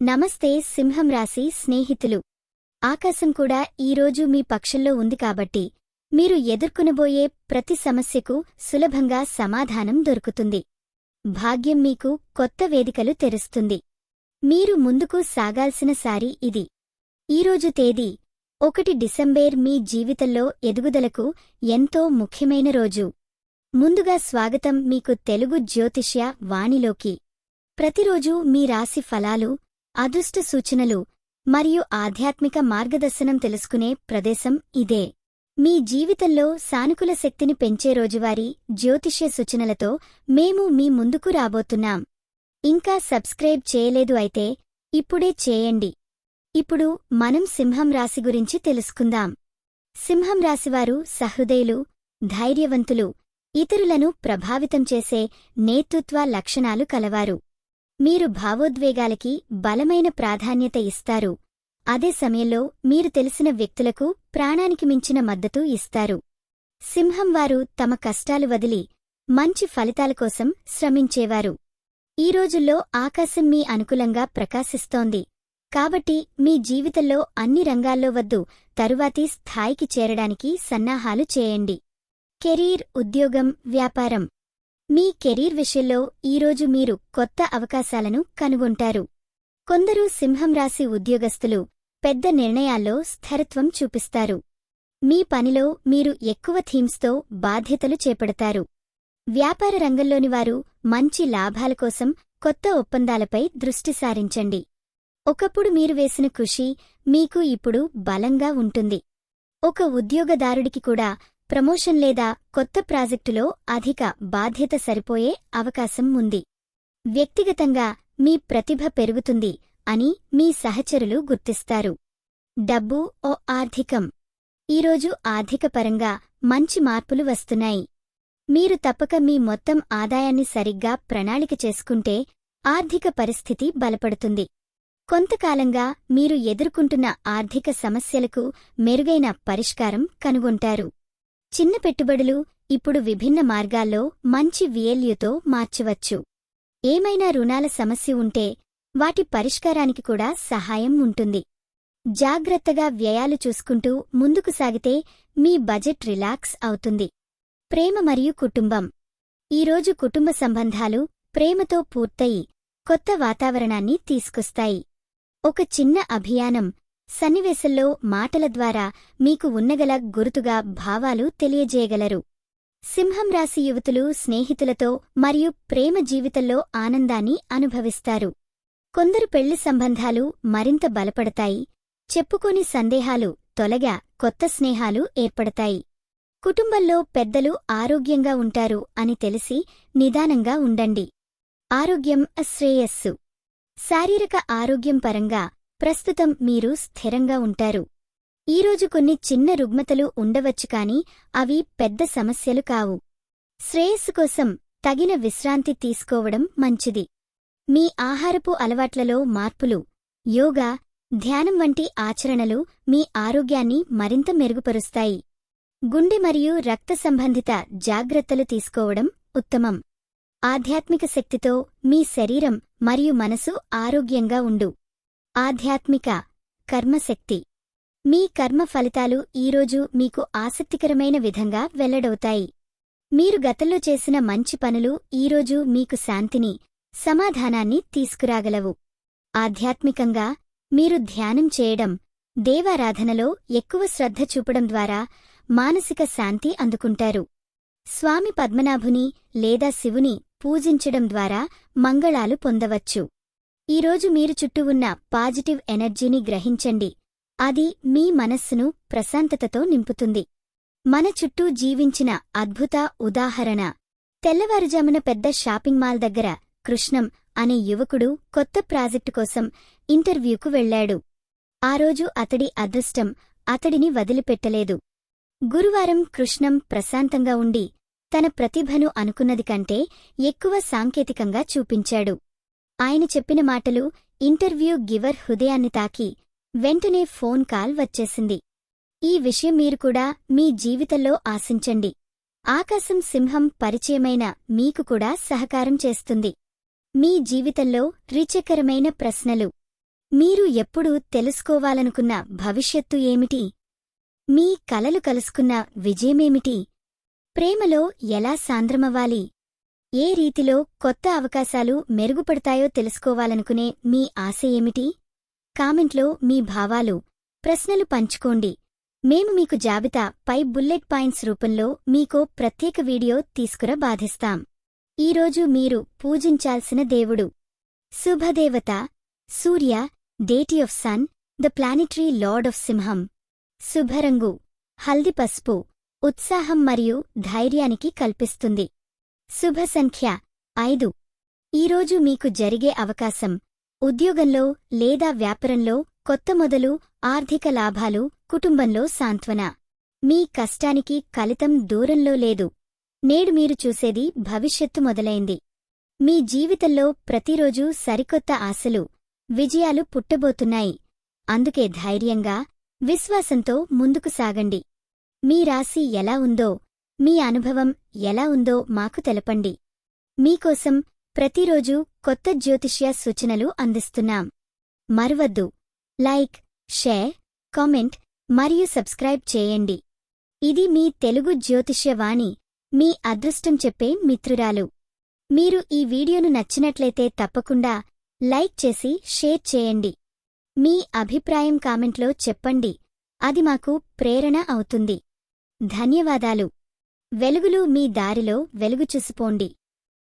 నమస్తే సింహం రాశి స్నేహితులు. ఆకాశం కూడా ఈరోజు మీ పక్షంలో ఉంది కాబట్టి మీరు ఎదుర్కొనబోయే ప్రతి సమస్యకు సులభంగా సమాధానం దొరుకుతుంది. భాగ్యం మీకు కొత్త వేదికలు తెరుస్తుంది. మీరు ముందుకు సాగాల్సిన సారి ఇది. ఈరోజు తేదీ 1 డిసెంబర్ మీ జీవితంలో ఎదుగుదలకు ఎంతో ముఖ్యమైన రోజు. ముందుగా స్వాగతం మీకు తెలుగు జ్యోతిష్య వాణిలోకి. ప్రతిరోజూ మీ రాశి ఫలాలు, అదృష్ట సూచనలు మరియు ఆధ్యాత్మిక మార్గదర్శనం తెలుసుకునే ప్రదేశం ఇదే. మీ జీవితంలో సానుకూల శక్తిని పెంచే రోజువారీ జ్యోతిష్య సూచనలతో మేము మీ ముందుకు రాబోతున్నాం. ఇంకా సబ్స్క్రైబ్ చేయలేదు అయితే ఇప్పుడే చేయండి. ఇప్పుడు మనం సింహం రాశి గురించి తెలుసుకుందాం. సింహం రాశివారు సహృదయులు, ధైర్యవంతులు, ఇతరులను ప్రభావితం చేసే నేతృత్వ లక్షణాలు కలవారు. మీరు భావోద్వేగాలకి బలమైన ప్రాధాన్యత ఇస్తారు. అదే సమయంలో మీరు తెలిసిన వ్యక్తులకు ప్రాణానికి మించిన మద్దతు ఇస్తారు. సింహం వారు తమ కష్టాలు వదిలి మంచి ఫలితాల కోసం శ్రమించేవారు. ఈ రోజుల్లో ఆకాశం మీ అనుకూలంగా ప్రకాశిస్తోంది. కాబట్టి మీ జీవితంలో అన్ని రంగాల్లో వద్దు తరువాతి స్థాయికి చేరడానికి సన్నాహాలు చేయండి. కెరీర్, ఉద్యోగం, వ్యాపారం. మీ కెరీర్ విషయంలో ఈరోజు మీరు కొత్త అవకాశాలను కనుగొంటారు. కొందరు సింహం రాశి ఉద్యోగస్తులు పెద్ద నిర్ణయాల్లో స్థిరత్వం చూపిస్తారు. మీ పనిలో మీరు ఎక్కువ థీమ్స్తో బాధ్యతలు చేపడతారు. వ్యాపార రంగంలోని వారు మంచి లాభాల కోసం కొత్త ఒప్పందాలపై దృష్టి సారించండి. ఒకప్పుడు మీరు వేసిన కృషి మీకు ఇప్పుడు బలంగా ఉంటుంది. ఒక ఉద్యోగదారుడికి కూడా ప్రమోషన్ లేదా కొత్త ప్రాజెక్టులో అధిక బాధ్యత సరిపోయే అవకాశం ఉంది. వ్యక్తిగతంగా మీ ప్రతిభ పెరుగుతుంది అని మీ సహచరులు గుర్తిస్తారు. డబ్బు ఓ ఆర్థికం. ఈరోజు ఆర్థికపరంగా మంచి మార్పులు వస్తున్నాయి. మీరు తప్పక మీ మొత్తం ఆదాయాన్ని సరిగ్గా ప్రణాళిక చేసుకుంటే ఆర్థిక పరిస్థితి బలపడుతుంది. కొంతకాలంగా మీరు ఎదుర్కొంటున్న ఆర్థిక సమస్యలకు మెరుగైన పరిష్కారం కనుగొంటారు. చిన్న పెట్టుబడులు ఇప్పుడు విభిన్న మార్గాల్లో మంచి విఎల్యుతో మార్చవచ్చు. ఏమైనా రుణాల సమస్య ఉంటే వాటి పరిష్కారానికి కూడా సహాయం ఉంటుంది. జాగ్రత్తగా వ్యయాలు చూసుకుంటూ ముందుకు సాగితే మీ బడ్జెట్ రిలాక్స్ అవుతుంది. ప్రేమ మరియు కుటుంబం. ఈరోజు కుటుంబ సంబంధాలు ప్రేమతో పూర్తయి కొత్త వాతావరణాన్ని తీసుకొస్తాయి. ఒక చిన్న అభియానం, సన్నివేశంలో మాటల ద్వారా మీకు ఉన్నగల గురుతుగా భావాలు తెలియజేయగలరు. సింహం రాశి యువతులు స్నేహితులతో మరియు ప్రేమ జీవితంలో ఆనందాన్ని అనుభవిస్తారు. కొందరు పెళ్లి సంబంధాలు మరింత బలపడతాయి. చెప్పుకోని సందేహాలు తొలగా కొత్త స్నేహాలు ఏర్పడతాయి. కుటుంబంలో పెద్దలు ఆరోగ్యంగా ఉంటారు అని తెలిసి నిదానంగా ఉండండి. ఆరోగ్యం శ్రేయస్సు. శారీరక ఆరోగ్యం పరంగా ప్రస్తుతం మీరు స్థిరంగా ఉంటారు. ఈరోజు కొన్ని చిన్న రుగ్మతలు ఉండవచ్చు కాని అవి పెద్ద సమస్యలు కావు. శ్రేయస్సు కోసం తగిన విశ్రాంతి తీసుకోవడం మంచిది. మీ ఆహారపు అలవాట్లలో మార్పులు, యోగా, ధ్యానం వంటి ఆచరణలు మీ ఆరోగ్యాన్ని మరింత మెరుగుపరుస్తాయి. గుండె మరియు రక్త సంబంధిత జాగ్రత్తలు తీసుకోవడం ఉత్తమం. ఆధ్యాత్మిక శక్తితో మీ శరీరం మరియు మనసు ఆరోగ్యంగా ఉండు. ఆధ్యాత్మిక కర్మశక్తి. మీ కర్మ ఫలితాలు ఈరోజు మీకు ఆసక్తికరమైన విధంగా వెల్లడవుతాయి. మీరు గతంలో చేసిన మంచి పనులు ఈరోజు మీకు శాంతిని, సమాధానాన్ని తీసుకురాగలవు. ఆధ్యాత్మికంగా మీరు ధ్యానం చేయడం, దేవారాధనలో ఎక్కువ శ్రద్ధ చూపడం ద్వారా మానసిక శాంతి అందుకుంటారు. స్వామి పద్మనాభుని లేదా శివుని పూజించడం ద్వారా మంగళాలు పొందవచ్చు. ఈరోజు మీరు చుట్టూ ఉన్న పాజిటివ్ ఎనర్జీని గ్రహించండి. అది మీ మనస్సును ప్రశాంతతతో నింపుతుంది. మన చుట్టూ జీవించిన అద్భుత ఉదాహరణ. తెల్లవారుజామున పెద్ద షాపింగ్ మాల్ దగ్గర కృష్ణం అనే యువకుడు కొత్త ప్రాజెక్టు కోసం ఇంటర్వ్యూకు వెళ్లాడు. ఆ రోజు అతడి అదృష్టం అతడిని వదిలిపెట్టలేదు. గురువారం కృష్ణం ప్రశాంతంగా ఉండి తన ప్రతిభను అనుకున్నది కంటే ఎక్కువ సాంకేతికంగా చూపించాడు. ఆయన చెప్పిన మాటలు ఇంటర్వ్యూ గివర్ హృదయాన్ని తాకి వెంటనే ఫోన్ కాల్ వచ్చేసింది. ఈ విషయం మీరు కూడా మీ జీవితంలో ఆశించండి. ఆకాశం సింహం పరిచయమైన మీకు కూడా సహకారం చేస్తుంది. మీ జీవితంలో రుచికరమైన ప్రశ్నలు, మీరు ఎప్పుడు తెలుసుకోవాలనుకున్న భవిష్యత్తు ఏమిటి? మీ కలలు కలుసుకున్న విజయమేమిటి? ప్రేమలో ఎలా సాంద్రమవ్వాలి? ఏ రీతిలో కొత్త అవకాశాలు మెరుగుపడతాయో తెలుసుకోవాలనుకునే మీ ఆశ ఏమిటి? కామెంట్లో మీ భావాలు, ప్రశ్నలు పంచుకోండి. మేము మీకు జాబితా పై బుల్లెట్ పాయింట్స్ రూపంలో మీకో ప్రత్యేక వీడియో బాధిస్తాం. ఈరోజు మీరు పూజించాల్సిన దేవుడు. శుభదేవత Surya, deity of sun, the planetary lord of సింహం. శుభరంగు హల్ది పసుపు, ఉత్సాహం మరియు ధైర్యానికి కల్పిస్తుంది. శుభ సంఖ్య 5. ఈరోజు మీకు జరిగే అవకాశం ఉద్యోగంలో లేదా వ్యాపారంలో కొత్త మొదలు, ఆర్థిక లాభాలు, కుటుంబంలో సాంత్వన. మీ కష్టానికి ఫలితం దూరంలో లేదు. నేడు మీరు చూసేది భవిష్యత్తు మొదలైంది. మీ జీవితంలో ప్రతిరోజూ సరికొత్త ఆశలు, విజయాలు పుట్టబోతున్నాయి. అందుకే ధైర్యంగా, విశ్వాసంతో ముందుకు సాగండి. మీ రాశి ఎలా ఉందో, మీ అనుభవం ఎలా ఉందో మాకు తెలపండి. మీకోసం ప్రతిరోజూ కొత్త జ్యోతిష్య సూచనలు అందిస్తున్నాం. మరువద్దు, లైక్, షేర్, కామెంట్ మరియు సబ్స్క్రైబ్ చేయండి. ఇది మీ తెలుగు జ్యోతిష్య వాణి, మీ అదృష్టం చెప్పే మిత్రురాలు. మీరు ఈ వీడియోను నచ్చినట్లయితే తప్పకుండా లైక్ చేసి షేర్ చేయండి. మీ అభిప్రాయం కామెంట్లో చెప్పండి. అది మాకు ప్రేరణ అవుతుంది. ధన్యవాదాలు. వెలుగులు మీ దారిలో వెలుగు చూసిపోండి.